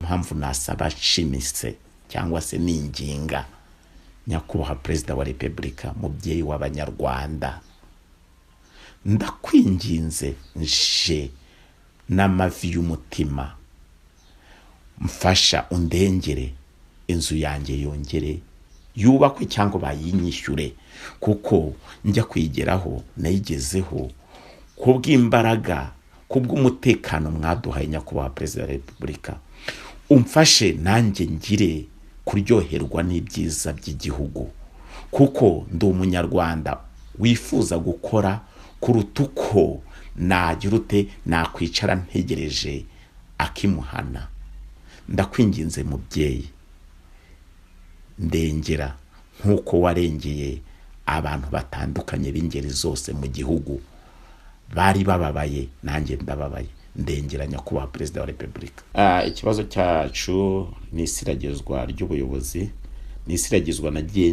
mpamvu nasaba shimise cyangwa se ninginga nyakubahwa perezida wa repubulika, mubyeyi w'abanyarwanda, ndakwinginze nje n'amavi y'umutima, mfasha undengere inzu yanjye yongere yubakwe cyangwa bayinyishyure, kuko njya kwigeraho nayigezeho kubw'imbaraga, kubw'umutekano mwaduhaye nyakubahwa perezida wa repubulika. Umfashe nanjye ngire kuryoherwa n'ibyiza by'igihugu, kuko ndi umunyarwanda wifuza gukora kuruta uko nagira ute nakwicara ntegereje akimuhana. Ndakwinginze mubyeyi, ndengera nk'uko warengeye abantu batandukanye b'ingeri zose mu gihugu bari bababaye, nanjye ndababaye, ndengera nyakubahwa perezida wa repubulika. Ikibazo cyacu ni isiragizwa ry'ubuyobozi, ni isiragizwa nagiye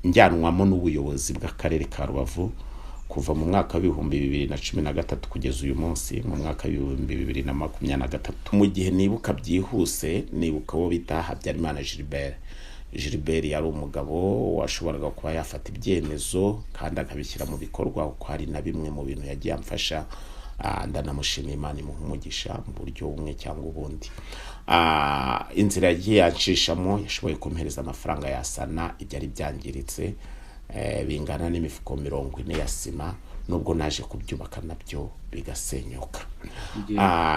njyanwamo n'ubuyobozi bw'akarere ka Rubavu kuva mu mwaka wa 2013 kugeza uyu munsi mu mwaka wa 2023. Mu gihe nibuka byihuse, nibuka wo bita Habyarimana Gilbert yari umugabo washoboraga kuba yafata ibyemezo kandi akabishyira mu bikorwa, uko hari na bimwe mu bintu yagiye amfasha, ndanamushimira Imana imuhumugisha mu buryo bumwe cyangwa ubundi. Inzira yagiye yacishamo yashoboye kumpereza amafaranga yasana ibyari byangiritse bingana n'imifuko 40 ya sima, nubwo naje kubyubaka nabyo bigasenyuka.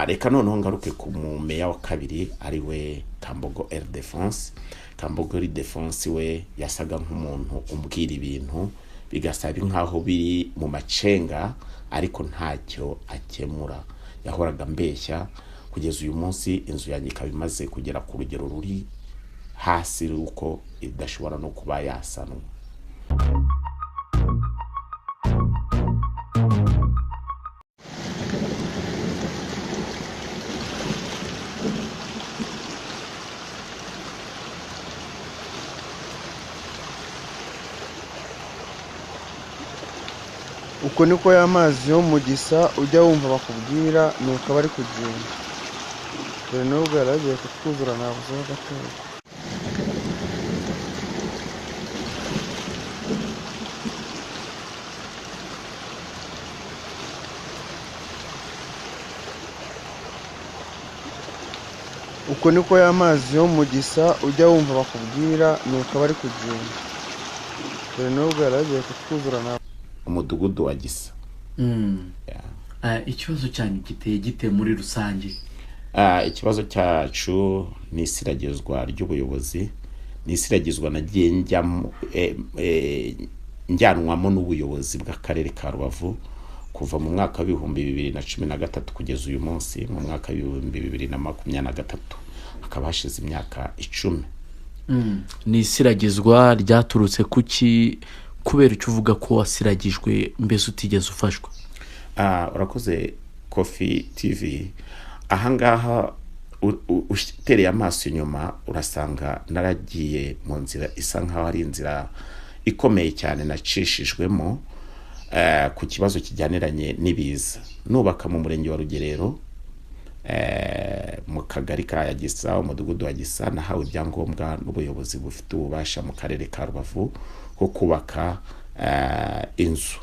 Reka noneho ngaruke ku meya wa kabiri ari we Kambogo Defense. Kambogo Defense we yasaga nk'umuntu umbwira ibintu bigasaba nkaho biri mu macenga ariko ntacyo akemura. Yahoraga mbeshya kugeza uyu munsi inzu yanjye kabimaze kugera ku rugero ruri hasi ruko idashobora no kuba yasanwa. Uko niko y'amazi yo mu Gisa ujya wumva bakubwira nuko bari kugenda. Dore n'ubwo yaragiye kutwuzura nabuzeho gatoya. Uko niko y'amazi yo mu Gisa ujya wumva bakubwira nuko bari kugenda. Dore n'ubwo yaragiye kutwuzura na umudugudu wa Gisa. Ikibazo cyane giteye gite muri rusange? Ikibazo cyacu ni isiragizwa ry'ubuyobozi, ni isiragizwa nagiye njyanwamo n'ubuyobozi bw'akarere ka Rubavu kuva mu mwaka wa 2013 kugeza uyu munsi mu mwaka wa 2023, akaba hashize imyaka 10. Ni isiragizwa ryaturutse kuki, kubera icyo uvuga ko wasiragijwe mbese utigeze ufashwa? Urakoze Coffee TV. Ahangaha utereye amaso inyuma urasanga naragiye mu nzira isa nkaho ari inzira ikomeye cyane nacishijwemo ku kibazo kijyaniranye n'ibiza. Nubaka mu murenge wa Rugerero, mu kagari ka Gisa, umudugudu wa Gisa, nahawe ibyangombwa n'ubuyobozi bufite ububasha mu karere ka Rubavu ko kubaka inzu.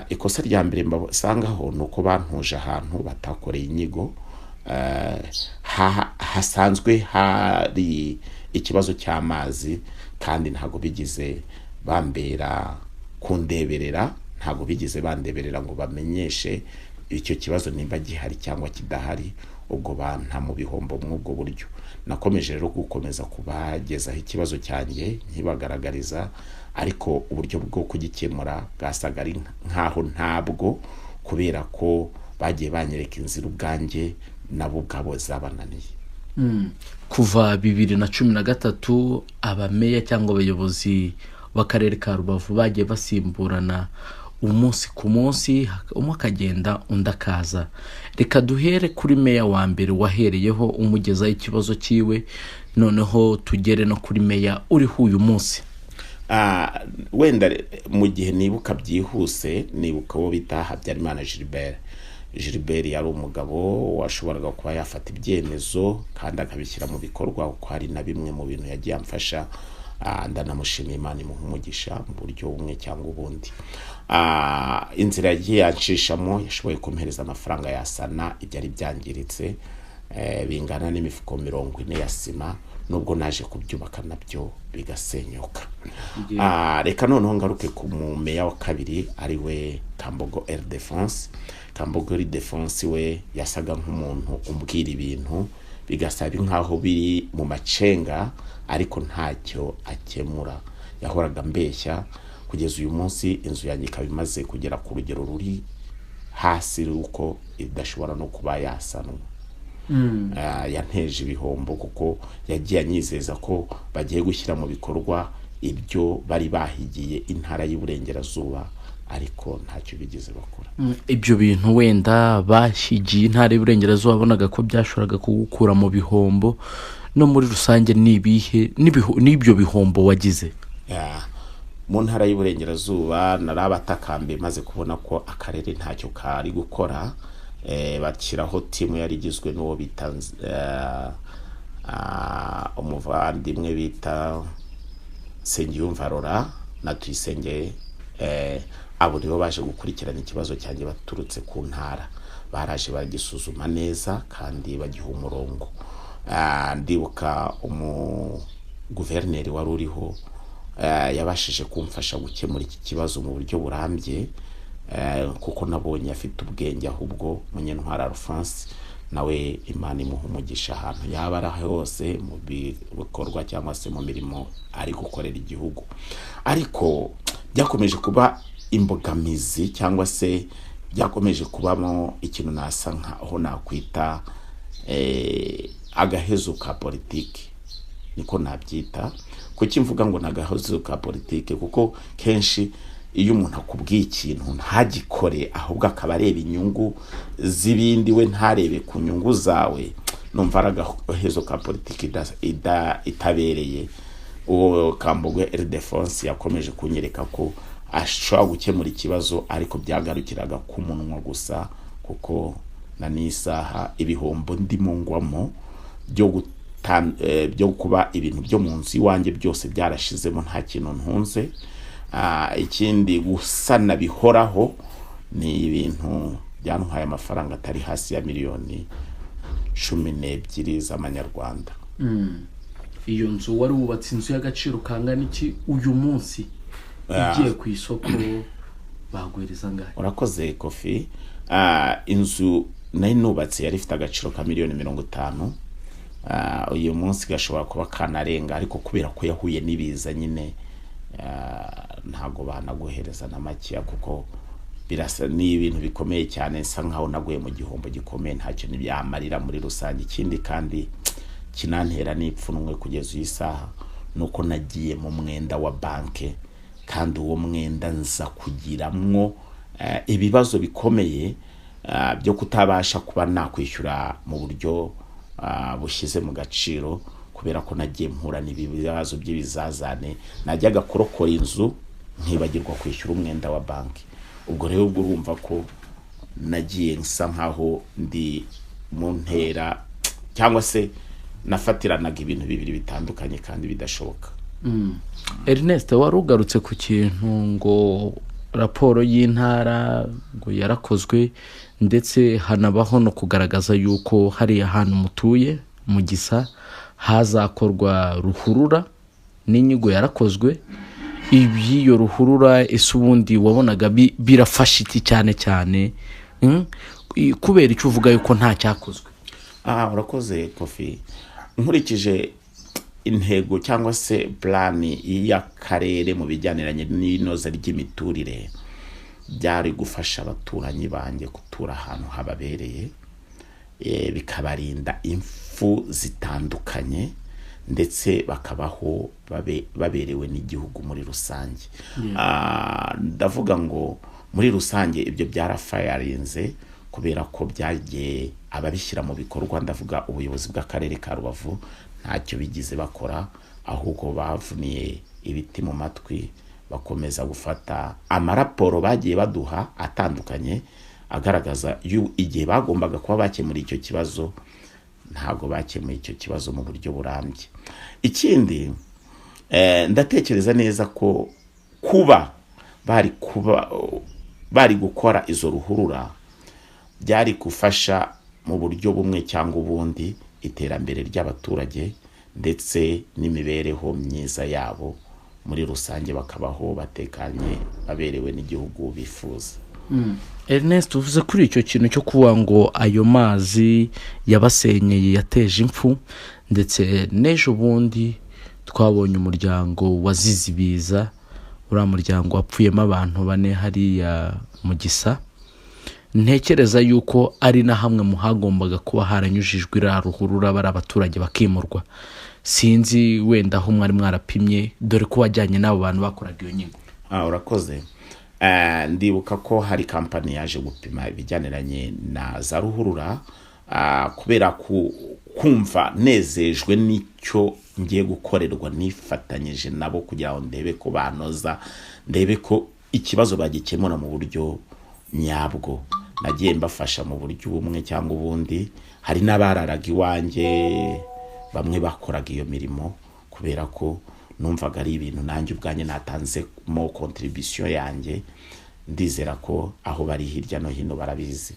Ikosa rya mbere mbasangaho nuko bantuje ahantu batakoreye inyigo, hasanzwe hari ikibazo cy'amazi kandi ntago bigize bambera kundeberera, ntago bigize bandeberera ngo bamenyeshe icyo kibazo nimba gihari cyangwa kidahari, ubwo banta mu bihombo mw'ubwo buryo. Nakomeje rero gukomeza kubagezaho ikibazo cyanjye nkibagaragariza, ariko uburyo bwo kugikemura bwasaga ari nkaho ntabwo, kubera ko bagiye banyereka inzira ubwanjye nabo ubwabo zabananiye. Kuva 2013 abameya cyangwa abayobozi b'akarere ka Rubavu bagiye basimburana umunsi ku munsi, umwe akagenda undi akaza. Reka duhere kuri meya wa mbere wahereyeho umugezaho ikibazo cyiwe, noneho tugere no kuri meya uriho uyu munsi. Wenda mu gihe nibuka byihuse, nibuka wo bita Habyarimana Gilbert yari umugabo washoboraga kuba yafata ibyemezo kandi akabishyira mu bikorwa, kuko hari na bimwe mu bintu yagiye amfasha, ndanamushimiye, Imana imuha umugisha mu buryo bumwe cyangwa ubundi. Inzira yagiye yanshishamo, yashoboye kumpereza amafaranga yasana ibyari byangiritse, bingana n'imifuko 40 ya sima, nubwo naje kubyubaka nabyo bigasenyuka. Reka noneho ngaruke ku meya wa kabiri, ari we Kambogo Ildefonse. Kambogo Ildefonse we yasaga nk'umuntu umbwira ibintu bigasaba nkaho biri mu macenga, ariko ntacyo akemura. Yahoraga mbeshya, kugeza uyu munsi inzu yanjye ikaba imaze kugera ku rugero ruri hasi ruko idashobora no kuba yasanwa. Yanteje ibihombo kuko yagiye anyizeza ko bagiye gushyira mu bikorwa ibyo bari bahigiye intara y'Iburengerazuba, ariko ntacyo bigeze bakora. Ibyo bintu wenda bashigiye intara y'Iburengerazuba bonaga ko byashoraga kugukura mu bihombo, no muri rusange nibihe n'ibyo bihombo wagize? Mu ntara y'Iburengerazuba narabatakambe maze kubona ko akarere ntacyo kari gukora. Bakiraho timu yari igizwe n'uwo bita umuvandimwe bita Sengiyumva Rora na Tuyisenge. Abo nibo baje gukurikirana ikibazo cyanjye baturutse ku ntara, baraje bagisuzuma neza kandi bagiha umurongo. Ndibuka guverineri wari uriho yabashije kumfasha gukemura iki kibazo mu buryo burambye, kuko nabonye afite ubwenge, ahubwo Munyentwara Alphonse nawe Imana imuha umugisha ahantu yaba ari hose mu bikorwa cyangwa se mu mirimo ari gukorera igihugu. Ariko byakomeje kuba imbogamizi, cyangwa se byakomeje kubamo ikintu nasa nkaho nakwita agahezo ka politiki, niko nabyita. Kuki mvuga ngo nagahezo ka politiki? Kuko kenshi iyo umuntu akubwiye ikintu ntagikore, ahubwo akaba areba inyungu z'ibindi, we ntarebe ku nyungu zawe, numva ari agahezo ka politiki itabereye. Uwo Kambogo Ildefonse yakomeje kunyereka ko ashobora gukemura ikibazo, ariko byagarukiraga ku munwa gusa, kuko na n'isaha ibihombo ndimo ngwamo byo kuba ibintu byo mu nzu iwanjye byose byarashizemo, nta kintu ntunze. Ikindi gusana bihoraho ni ibintu byantwaye amafaranga atari hasi ya miliyoni 12 z'amanyarwanda. Iyo nzu wari wubatse inzu y'agaciro kangana iki uyu munsi igiye ku isoko bagwereza ngahe? Urakoze Kofi. Inzu nayo nubatse yari ifite agaciro ka miliyoni 50. Uyu munsi gashobora kuba kanarenga, ariko kubera ko yahuye n'ibiza nyine ntago banaguhereza na makiya, kuko birasa ni ibintu bikomeye cyane, nsa nkaho naguye mu gihombo gikomeye, ntacyo nibyamarira muri rusange. Ikindi kandi kinantera n'ipfunwe kugeza isaha nuko nagiye mu mwenda wa banke, kandi uwo mwenda nza kugiramwo ibibazo bikomeye byo kutabasha kuba nakwishyura mu buryo bushyize mu gaciro, kubera ko nagiye mpura n'ibibazo by'ibizazane. Najyaga kurokora inzu nkibagirwa kwishyura umwenda wa banki. Ubwo rero urumva ko nagiye nsa nkaho ndi mu ntera, cyangwa se nafatiranaga ibintu bibiri bitandukanye kandi bidashoboka. Ernest, wari ugarutse ku kintu ngo raporo y'intara ngo yarakozwe, ndetse hanabaho no kugaragaza yuko hari ahantu mutuye mu Gisa hazakorwa ruhurura, n'inyigo yarakozwe. Iby'iyo ruhurura ese ubundi wabonaga birafasha iki cyane kubera icyo uvuga yuko nta cyakozwe? Urakoze Kofi. Nkurikije intego cyangwa se plani y'akarere mu bijyaniranye n'inoza ry'imiturire, byari gufasha abaturanyi banjye gutura ahantu hababereye, bikabarinda impfu zitandukanye, ndetse bakabaho baberewe n'igihugu muri rusange. Ndavuga ngo muri rusange ibyo byarafayarinze, kubera ko byagiye ababishyira mu bikorwa. Ndavuga ubuyobozi bw'akarere ka Rubavu ntacyo bigize bakora, ahubwo bavuniye ibiti mu matwi, bakomeza gufata amaraporo bagiye baduha atandukanye, agaragaza igihe bagombaga kuba bakemura icyo kibazo ntabwo bakemuye icyo kibazo mu buryo burambye. Ikindi ndatekereza neza ko kuba bari gukora izo ruhurura byari gufasha mu buryo bumwe cyangwa ubundi iterambere ry'abaturage ndetse n'imibereho myiza yabo muri rusange, bakabaho batekanye baberewe n'igihugu bifuza. Ernest, uvuze kuri icyo kintu cyo kuvuga ngo ayo mazi yabasenyeye yateje impfu, ndetse n'ejo bundi twabonye umuryango wazize ibiza, uriya muryango wapfuyemo abantu 4 hariya mu Gisa. Ntekereza yuko ari na hamwe mu hagombaga kuba haranyujijwe iriya ruhurura bari abaturage bakimurwa. Sinzi wenda aho mwari mwarapimye, dore ko wajyanye n'abo bantu bakoraga iyo nyigo. Urakoze. Ndibuka ko hari kampani yaje gupima ibijyaniranye na za ruhurura, kubera kumva nezejwe n'icyo ngiye gukorerwa, nifatanyije nabo kugira ngo ndebe ko banoza, ndebe ko ikibazo bagikemura mu buryo nyabwo. Nagiye mbafasha mu buryo bumwe cyangwa ubundi. Hari n'abararaga iwanjye, bamwe bakoraga iyo mirimo kubera ko numvaga ari ibintu nanjye ubwanjye natanzemo contribution yanjye. Ndizera ko aho bari hirya no hino barabizi.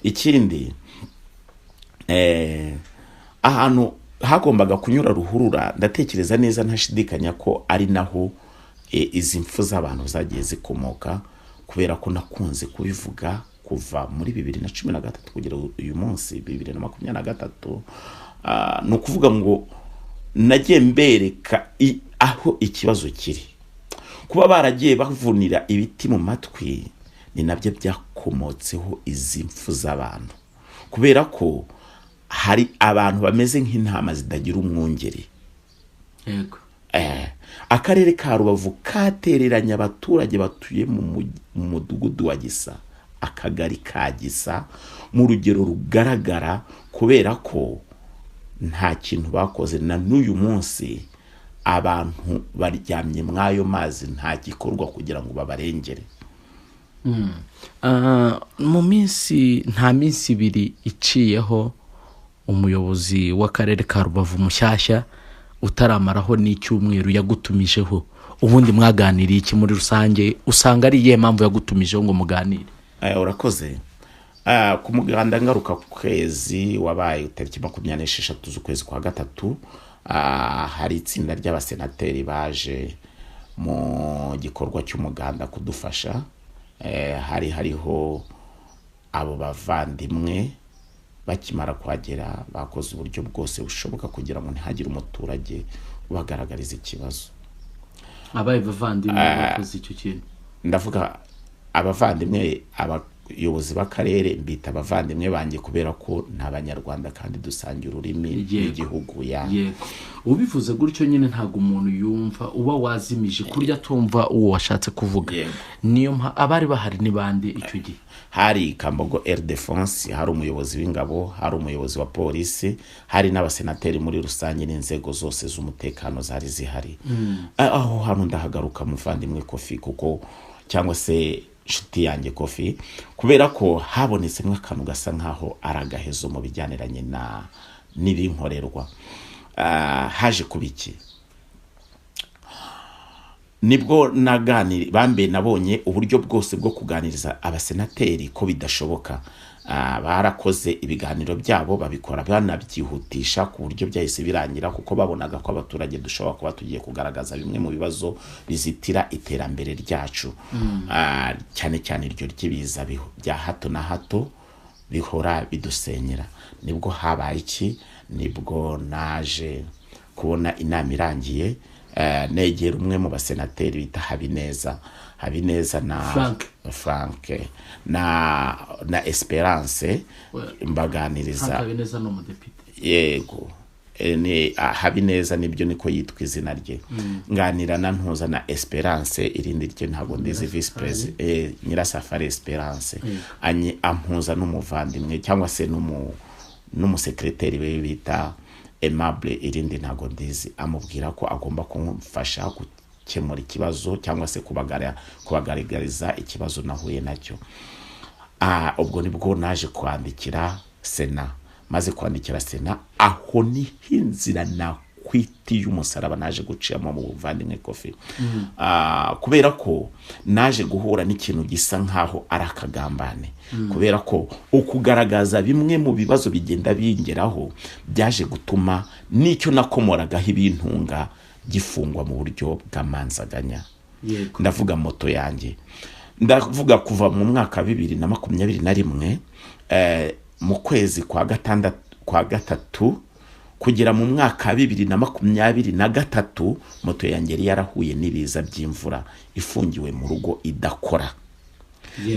Ikindi ahantu hagombaga kunyura ruhurura, ndatekereza neza ntashidikanya ko ari naho izi mfu z'abantu zagiye zikomoka, kubera ko nakunze kubivuga kuva muri 2013 kugera uyu munsi 2023. No kuvuga ngo nagiye mbereka aho ikibazo kiri. Kuba baragiye bavunira ibiti mu matwi ni nabyo byakomotseho izi mfu z'abantu, kubera ko hari abantu bameze nk'intama zidagira umwungeri. Yego. Akarere ka Rubavu katereranya abaturage batuye mu mudugudu wa Gisa, akagari ka Gisa, mu rugero rugaragara, kubera ko nta kintu bakoze. Na n'uyu munsi abantu baryamye mwayo mazi, nta gikorwa kugira ngo babarengere. Mu minsi nta minsi 2 iciyeho umuyobozi w'akarere ka Rubavu mushyashya utaramaraho n'icyumweru yagutumijeho. Ubundi mwaganiriye iki muri rusange? Usanga ari iyihe mpamvu yagutumijeho ngo muganire? Urakoze. Ku muganda ngaruka kwezi wabaye tariki 26 z'ukwezi kwa gatatu, hari itsinda ry'abasenateri baje mu gikorwa cy'umuganda kudufasha. Hariho abo bavandimwe bakimara kuhagera bakoze uburyo bwose bushoboka kugira ngo ntihagire umuturage ubagaragariza ikibazo. Abaye bavandimwe bakoze icyo kintu? Ndavuga abavandimwe, abayobozi b'akarere mbita abavandimwe banjye kubera ko n'abanyarwanda kandi dusangira ururimi n'igihugu. Yego. Ubivuze gutyo nyine ntago umuntu yumva, uba wazimije kurya tumva uwo washatse kuvuga. Niyo abari bahari ni bande icyo gihe? Hari Kambogo Air Defense, hari umuyobozi w'ingabo, hari umuyobozi wa polisi, hari n'abasenateri muri rusange n'inzego zose z'umutekano zari zihari. Aho hantu ndahagaruka muvandimwe Kofi, kuko cyangwa se nshuti yanjye Kofi, kubera ko habonetsemo akantu gasa nkaho aragahezo mu bijyaniranye n'ibinkorerwa. Haje kubiki, nibwo nabonye uburyo bwose bwo kuganiriza abasenateri ko bidashoboka. Barakoze ibiganiro byabo, babikora banabyihutisha ku buryo byahise birangira, kuko babonaga ko abaturage dushobora kuba tugiye kugaragaza bimwe mu bibazo bizitira iterambere ryacu, cyane cyane iryo ry'ibiza bya hato na hato bihora bidusenyera. Nibwo habaye iki, nibwo naje kubona inama irangiye, negera umwe mu basenateri bita Habineza na Frank na Esperance, mbaganiriza. Habineza no mudepite. Yego. Habineza nibyo niko yitwa izina rye. Nganira na Ntuza na Esperance, irindi rye ntabwo ndizi, vice president Nyirasafari Esperance. Ampuza n'umuvandimwe cyangwa se n'umusekreteri we bita Aimable, irindi ntago ndizi. Amubwira ko agomba kumfasha gukemura ikibazo cyangwa se kubagaragariza ikibazo nahuye nacyo. ubwo nibwo naje kwandikira sena, maze kwandikira sena, aho niho inzira nakwitiye umusaraba naje guciyamo mu buvandimwe Kofi. Kubera ko naje guhura n'ikintu gisa nkaho ari akagambane, kubera ko ukugaragaza bimwe mu bibazo bigenda bingeraho byaje gutuma n'icyo nakomoragaho ibintunga gifungwa mu buryo bw'amanzaganya. Ndavuga moto yanjye, ndavuga kuva mu mwaka 2021 mu kwezi kwa gatatu kugera mu mwaka 2023 moto yanjye yari yarahuye n'ibiza by'imvura, ifungiwe mu rugo idakora.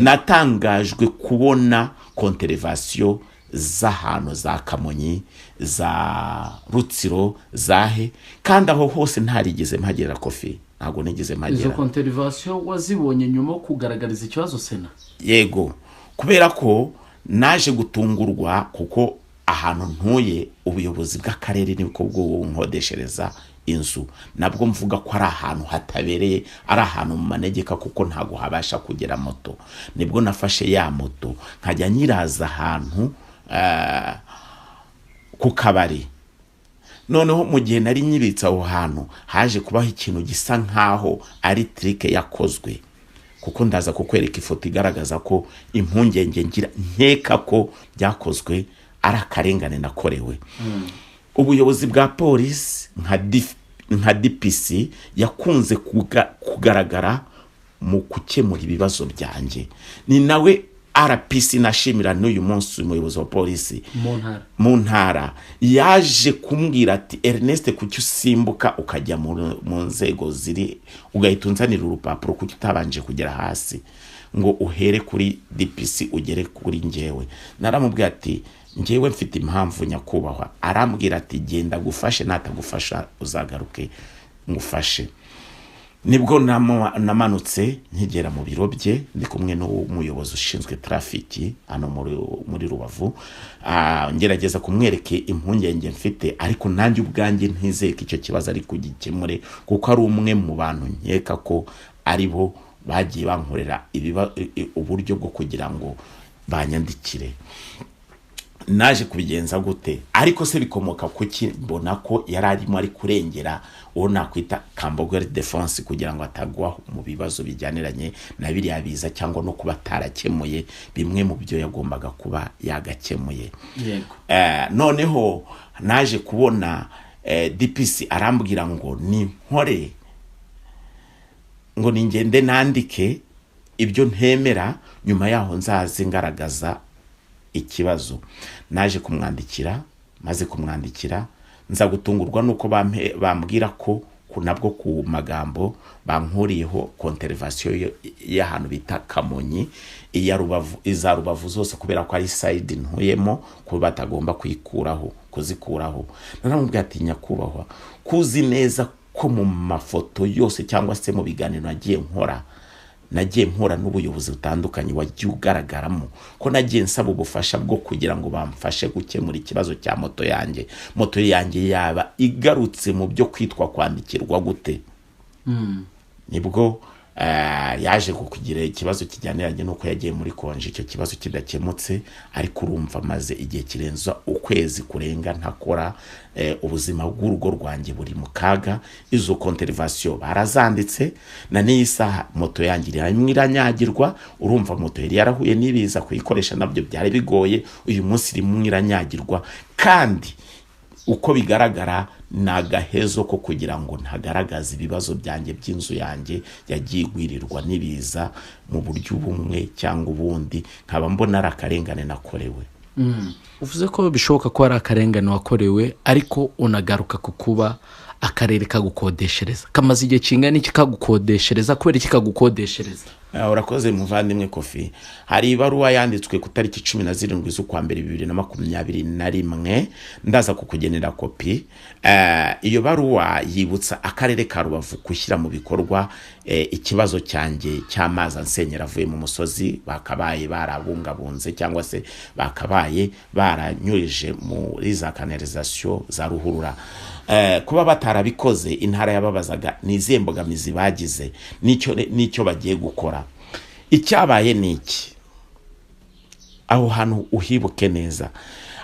Natangajwe kubona konterevasiyo z'ahantu za Kamonyi, za Rutsiro, zahe, kandi aho hose ntarigeze mpagera Kofi, ntago nigeze mpagera. Izo konterevasiyo wazibonye nyuma kugaragariza ikibazo sena? Yego, kubera ko naje gutungurwa kuko ahantu ntuye ubuyobozi bw'akarere niko bwo nkodeshereza inzu, nabwo mvuga ko ari ahantu hatabereye, ari ahantu mu manegeka kuko ntago habasha kugera moto. Nibwo nafashe ya moto nkajya nyiraza ahantu ku kabari. Noneho mu gihe nari nyibitsa aho hantu haje kubaho ikintu gisa nkaho ari trike yakozwe, kuko ndaza kukwereka ifoto igaragaza ko impungenge ngira nkeka ko byakozwe ari akarengane nakorewe. Ubuyobozi bwa polisi nka DPC yakunze kugaragara mu gukemura ibibazo byanjye. Ni nawe RPC nashimira n'uyu munsi umuyobozi wa polisi mu ntara yaje kumbwira ati Ernest, kuki usimbuka ukajya mu nzego ziri ugahita unzanira urupapuro, kuki utabanje kugera hasi ngo uhere kuri DPC ugere kuri njyewe? Naramubwira ati njyewe mfite impamvu nyakubahwa. Arambwira ati genda gufashe, natagufasha uzagaruke ngufashe. Nibwo namanutse nkigera mu biro bye, ndi kumwe n'umuyobozi ushinzwe traffic hano muri Rubavu. Ngerageza kumwereke impungenge mfite, ariko nanjye ubwanjye ntizeye ko icyo kibazo ari kugikemure, kuko ari umwe mu bantu nkeka ko ari bo bagiye bankorera uburyo bwo kugira ngo banyandikire. Naje kubigenza gute? Ariko se bikomoka kuki? Mbona ko yari arimo ari kurengera uwo nakwita Cambogere Defense kugira ngo atagwa mu bibazo bijyaniranye na biriya biza, cyangwa no kuba tarakemuye bimwe mu byo yagombaga kuba yagakemuye. Noneho naje kubona DPC arambwira ngo ni nkore, ngo ningende nandike ibyo ntemera, nyuma yaho nzaze ngaragaza ikibazo. Naje kumwandikira, maze kumwandikira nza gutungurwa nuko bambwira ko nabwo ku magambo bankuriyeho konterevasiyo y'ahantu bita Kamonyi, iya Rubavu, iza Rubavu zose, kubera ko ari side ntuyemo, ko batagomba kuzikuraho. Naramubwira ati nyakubahwa, kuzi neza ko mu mafoto yose cyangwa se mu biganiro nagiye nkora n'ubuyobozi butandukanye wagiye ugaragaramo, ko nagiye nsaba ubufasha bwo kugira ngo bamfashe gukemura ikibazo cya moto yanjye yaba igarutse mu byo kwitwa kwandikirwa gute. Nibwo yaje kugira ikibazo kijyaniranye nuko yagiye muri konje, icyo kibazo kidakemutse. Ariko urumva maze igihe kirenza ukwezi kurenga ntakora, ubuzima bw'urugo rwanjye buri mu kaga. Izo konterevasiyo barazanditse, na n'isaha moto yanjye iranyagirwa. Urumva moto yari yarahuye n'ibiza, kuyikoresha nabyo byari bigoye. Uyu munsi irimo iranyagirwa, kandi uko bigaragara nagahezo ko kugira ngo ntagaragaza ibibazo byanjye by'inzu yanjye yagiye igwirirwa n'ibiza mu buryo bumwe cyangwa ubundi, nkaba mbona ari akarengane nakorewe. Uvuze ko bishoboka ko ari akarengane wakorewe, ariko unagaruka ku kuba akarere kagukodeshereza. Kamaze igihe kingana iki kagukodeshereza? Kubera iki kagukodeshereza? Urakoze muvandimwe Kofi. Hari ibaruwa yanditswe ku tariki 17 z'ukwa mbere 2021, ndaza kukugenera kopi. Iyo baruwa yibutsa akarere ka Rubavu gushyira mu bikorwa ikibazo cyanjye cy'amazi ansenyera avuye mu musozi, bakabaye barabungabunze cyangwa se bakabaye baranyurije muri za kanalization za ruhurura. Kuba batarabikoze, intara yababazaga nizihe mbogamizi bagize, nicyo bagiye gukora. Icyabaye niki? aho hantu uhibuke neza,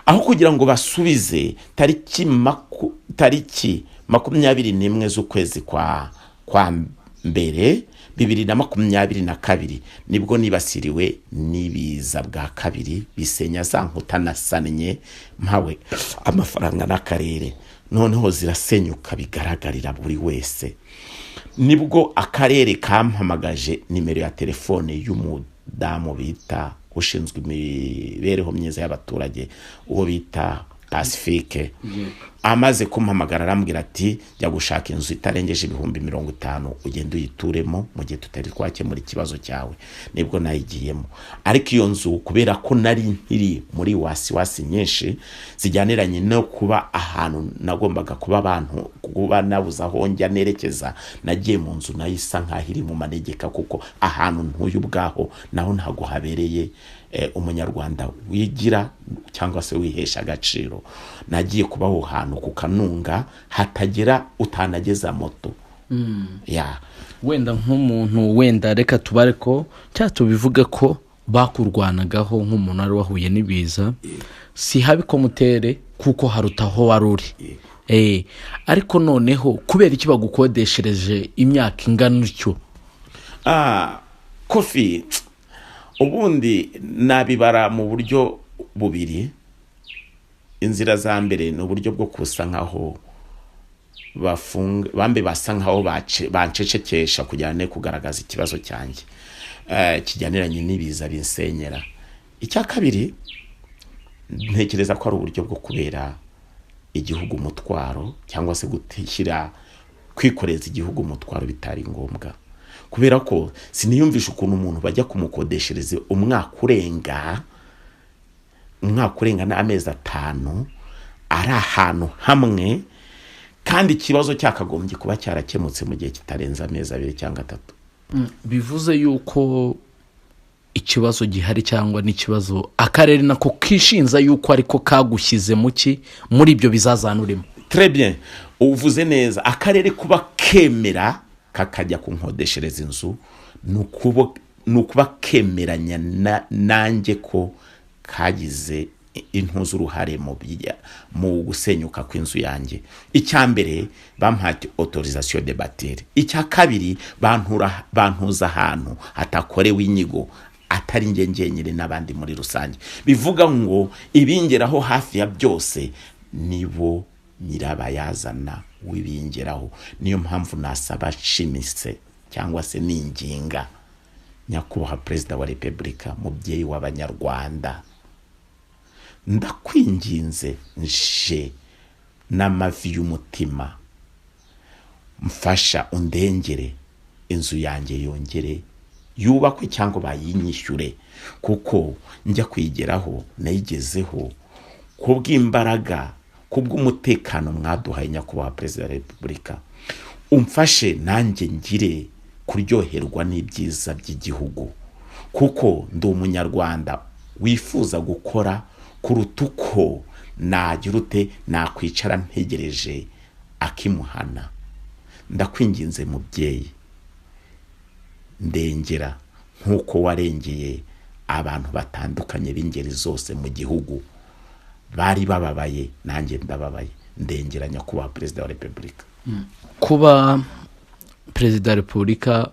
aho kugira ngo basubize tariki 21 z'ukwezi kwa mbere 2022 nibwo nibasiriwe n'ibiza bwa kabiri bisenya za nkuta nasannye mpawe amafaranga n'akarere, noneho zirasenyuka bigaragarira buri wese. Nibwo akarere kampamagaje nimero ya telefone y'umudamu bita ushinzwe imibereho myiza y'abaturage, uwo bita Pacifique. Amaze kumpamagara arambwira ati jya gushaka inzu itarengeje 50,000 ugende uyituremo mu gihe tutari twakemura ikibazo cyawe. Nibwo nayigiyemo, ariko iyo nzu kubera ko nari nkiri muri wasi nyinshi zijyaniranye no kuba ahantu nagombaga kuba abantu kuba nabuza aho njya nerekeza, nagiye mu nzu nayisa nkahiri mu manegeka, kuko ahantu ntuye ubwaho naho ntago habereye umunyarwanda wigira cyangwa se wihesha agaciro. Nagiye kubaho hantu ku Kanunga hatagira utanageza moto. Wenda nk'umuntu wenda reka tubare ko tubivuge ko bakurwanagaho nk'umuntu ari wahuye n'ibiza, si habi ko mutere kuko harutaho waruri. Ariko noneho kubera iki bagukodeshereje imyaka ingana utyo? Kofi, ubundi nabibara mu buryo bubiri. Inzira za mbere ni uburyo bwo kusa nkaho basa nkaho bancecekesha kujyane kugaragaza ikibazo cyanjye kijyaniranye n'ibiza binsenyera. Icya kabiri, ntekereza ko ari uburyo bwo kubera igihugu umutwaro, cyangwa se kwikoreza igihugu umutwaro bitari ngombwa, kubera ko siniyumvisha ukuntu umuntu bajya kumukodeshereza umwaka urenga n'amezi 5 ari ahantu hamwe, kandi ikibazo cyakagombye kuba cyarakemutse mu gihe kitarenza amezi 2 cyangwa 3. Bivuze yuko ikibazo gihari cyangwa n'ikibazo akarere nako kishinza yuko ariko kagushyize muri ibyo bizazanurimo. Très bien, uvuze neza. Akarere kuba kemera kakajya kunkodeshereza inzu nukuba kemeranya nanjye ko kagize intuzu uruhare mu gusenyuka kw'inzu yanjye. Icya mbere bampati autorisation de bâtir, icya kabiri bantuza ahantu hatakorewe inyigo atari ngenyere n'abandi muri rusange. Bivuga ngo ibingeraho hafi ya byose nibo nyirabayazana wibingeraho. Niyo mpamvu nasaba shimise cyangwa se ninginga nyakubahwa Perezida wa Repubulika, mubyeyi w'abanyarwanda, ndakwinginze nje n'amavi y'umutima, mfasha undengere inzu yanjye yongere yubakwe cyangwa bayinyishyure, kuko njya kwigeraho nayigezeho kubw'imbaraga kubw'umutekano mwaduhaye nyakubahwa Perezida wa Repubulika. Umfashe nanjye ngire kuryoherwa n'ibyiza by'igihugu, kuko ndi umunyarwanda wifuza gukora kuruta uko nagira ute nakwicara ntegereje akimuhana. Ndakwinginze mubyeyi, ndengera nk'uko warengeye abantu batandukanye b'ingeri zose mu gihugu bari bababaye, nanjye ndababaye. Ndengera nyakubahwa Perezida wa Repubulika. Kuba Perezida wa Repubulika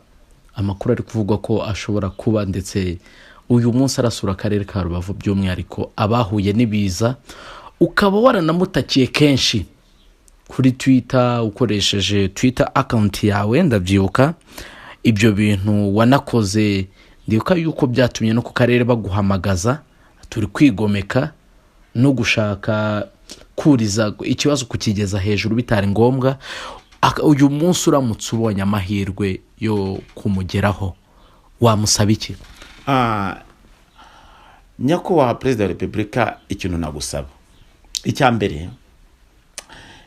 amakuru ari kuvugwa ko ashobora kuba ndetse uyu munsi arasura akarere ka Rubavu by'umwihariko abahuye n'ibiza, ukaba waranamutakiye kenshi kuri Twitter ukoresheje Twitter account yawe. Ndabyibuka ibyo bintu wanakoze, ndibuka yuko byatumye no ku karere baguhamagaza turi kwigomeka no gushaka kuriza ikibazo kukigeza hejuru bitari ngombwa. Uyu munsi uramutse ubonye amahirwe yo kumugeraho, wamusaba iki? Nyakubahwa Perezida wa Repubulika, ikintu nagusaba, icya mbere,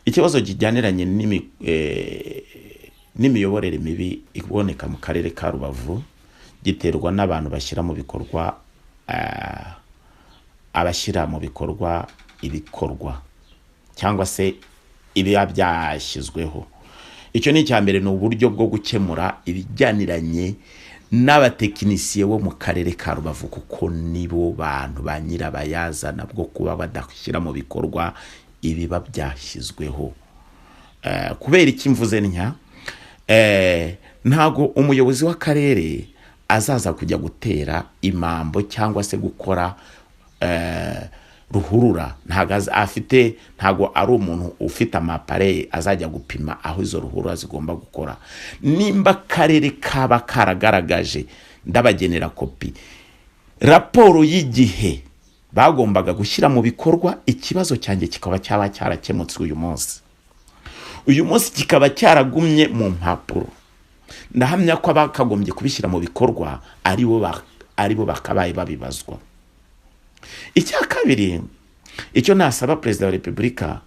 ikibazo kijyaniranye n'imiyoborere mibi iboneka mu karere ka Rubavu giterwa n'abantu bashyira mu bikorwa ibikorwa cyangwa se ibiba byashyizweho. Icyo ni icya mbere, ni uburyo bwo gukemura ibijyaniranye n'abatekinisiye bo mu karere ka Rubavu, kuko nibo bantu ba nyirabayazana bwo kuba badashyira mu bikorwa ibiba byashyizweho. Kubera iki mvuze ntya, ntago umuyobozi w'akarere azaza kujya gutera imambo cyangwa se gukora ruhurura. Ntago ari umuntu ufite amapare azajya gupima aho izo ruhurura zigomba gukora. Nimba akarere kaba karagaragaje, ndabagenera kopi raporo y'igihe bagombaga gushyira mu bikorwa, ikibazo cyanjye kikaba cyaba cyarakemutse uyu munsi kikaba cyaragumye mu mpapuro. Ndahamya ko abakagombye kubishyira mu bikorwa aribo bakabaye babibazwa. Icya kabiri, icyo nasaba Perezida wa Repubulika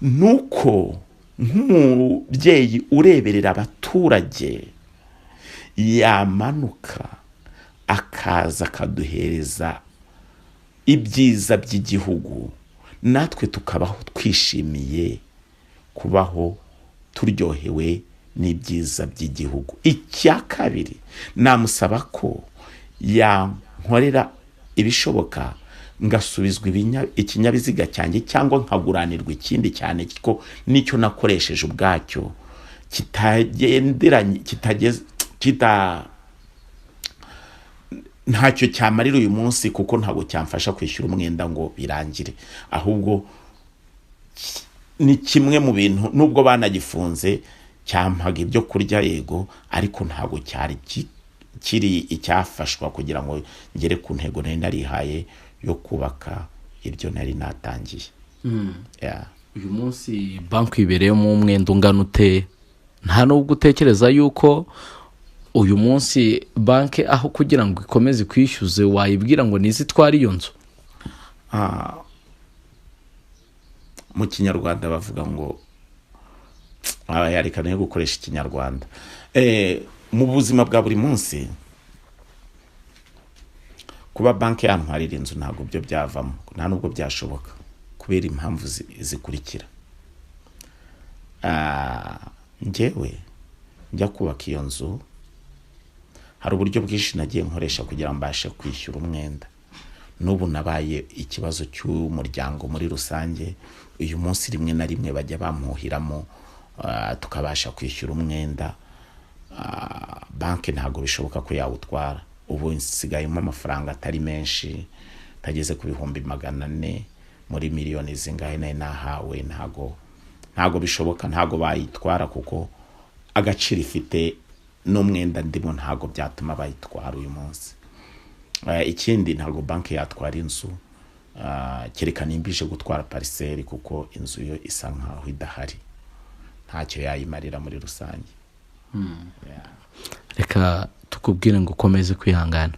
nuko nk'umubyeyi ureberera abaturage yamanuka akaza akaduhereza ibyiza by'igihugu, natwe tukabaho twishimiye kubaho turyohewe n'ibyiza by'igihugu. Icya kabiri, namusaba ko yankorera ibishoboka ngasubizwa ikinyabiziga cyanjye cyangwa nkaguranirwa ikindi, cyane ko nicyo nakoresheje ubwacyo kitagenderanye ntacyo cyamarira uyu munsi, kuko ntabwo cyamfasha kwishyura umwenda ngo birangire. Ahubwo ni kimwe mu bintu, nubwo banagifunze cyampaga ibyo kurya yego, ariko ntabwo cyari kiri icyafashwa kugira ngo ngere ku ntego nari narihaye yo kubaka ibyo nari natangiye. Uyu munsi banki ibereyemo umwenda ungana ute? Nta nubwo utekereza yuko uyu munsi banki aho kugira ngo ikomeze kwishyuze wayibwira ngo nizitware iyo nzu? Mu kinyarwanda bavuga ngo yarekana yo gukoresha ikinyarwanda. Mu buzima bwa buri munsi kuba banki yantwarira inzu ntabwo byo byavamo, nta nubwo byashoboka, kubera impamvu zikurikira. Njyewe njya kubaka iyo nzu, hari uburyo bwinshi nagiye nkoresha kugira ngo mbashe kwishyura umwenda. N'ubu nabaye ikibazo cy'umuryango muri rusange. Uyu munsi rimwe na rimwe bajya bamuhiramo tukabasha kwishyura umwenda. Banki ntabwo bishoboka ko yawutwara. Ubu nsigayemo amafaranga atari menshi, tageze ku 400,000 muri miliyoni zingahe nayo nahawe. Ntago bishoboka, ntago bayitwara, kuko agaciro ifite n'umwenda ndimo ntago byatuma bayitwara uyu munsi. Ikindi, ntago banki yatwara inzu kereka nimbije gutwara parcelle, kuko inzu yo isa nkaho idahari, ntacyo yayimarira muri rusange. Reka tukubwire ngo ukomeze kwihangana.